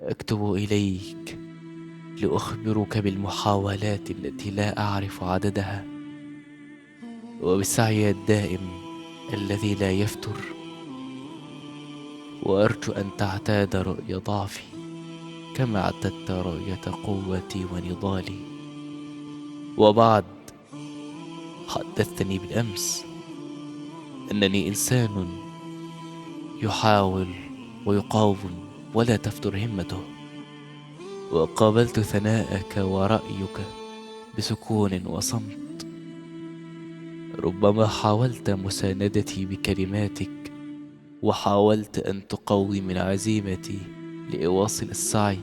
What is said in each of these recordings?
أكتب إليك لأخبرك بالمحاولات التي لا أعرف عددها، وبالسعي الدائم الذي لا يفتر، وأرجو أن تعتاد رؤية ضعفي كما اعتدت رؤية قوتي ونضالي. وبعد، حدثتني بالأمس أنني إنسان يحاول ويقاوم ولا تفتر همته، وقابلت ثناءك ورأيك بسكون وصمت. ربما حاولت مساندتي بكلماتك، وحاولت أن تقوي من عزيمتي لأواصل السعي،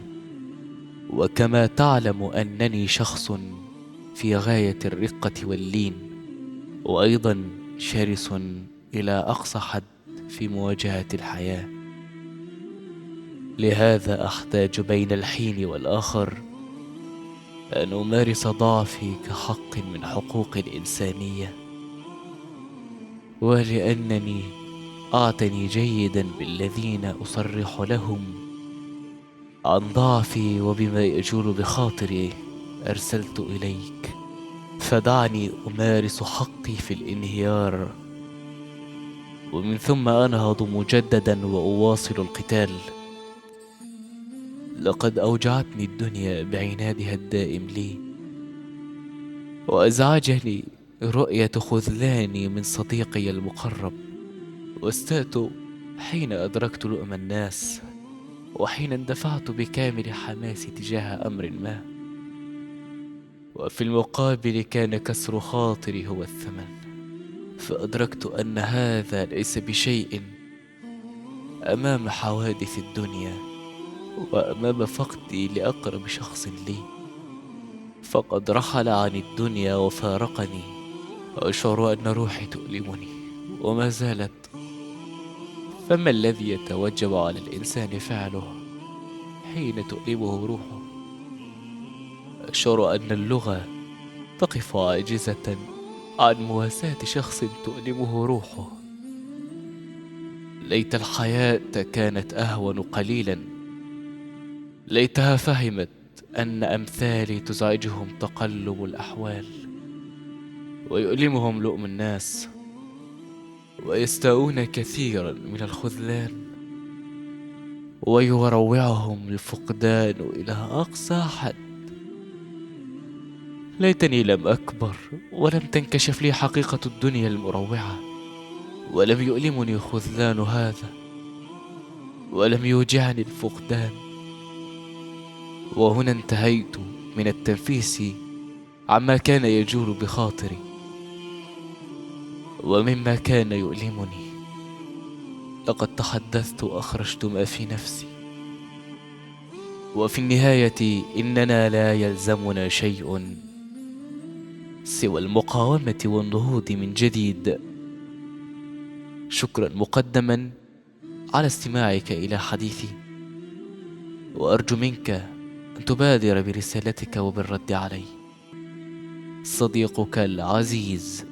وكما تعلم أنني شخص في غاية الرقة واللين، وأيضا شرس إلى أقصى حد في مواجهة الحياة. لهذا أحتاج بين الحين والآخر أن أمارس ضعفي كحق من حقوق الإنسانية، ولأنني أعتني جيدا بالذين أصرح لهم عن ضعفي وبما يجول بخاطري أرسلت إليك، فدعني أمارس حقي في الانهيار، ومن ثم أنهض مجددا وأواصل القتال. لقد أوجعتني الدنيا بعنادها الدائم لي، وأزعجني رؤية خذلاني من صديقي المقرب، واستأت حين أدركت لؤم الناس، وحين اندفعت بكامل حماسي تجاه أمر ما، وفي المقابل كان كسر خاطري هو الثمن. فأدركت أن هذا ليس بشيء أمام حوادث الدنيا، وأمام فقدي لأقرب شخص لي. فقد رحل عن الدنيا وفارقني، وأشعر أن روحي تؤلمني وما زالت. فما الذي يتوجب على الإنسان فعله حين تؤلمه روحه؟ أشعر أن اللغة تقف عاجزة عن مواساة شخص تؤلمه روحه. ليت الحياة كانت أهون قليلا، ليتها فهمت أن أمثالي تزعجهم تقلب الأحوال، ويؤلمهم لؤم الناس، ويستاءون كثيرا من الخذلان، ويروعهم الفقدان إلى أقصى حد. ليتني لم أكبر ولم تنكشف لي حقيقة الدنيا المروعة، ولم يؤلمني خذلان هذا، ولم يوجعني الفقدان. وهنا انتهيت من التنفيس عما كان يجول بخاطري ومما كان يؤلمني. لقد تحدثت وأخرجت ما في نفسي، وفي النهاية إننا لا يلزمنا شيء سوى المقاومة والنهوض من جديد. شكرا مقدما على استماعك إلى حديثي، وأرجو منك أن تبادر برسالتك وبالرد علي. صديقك العزيز.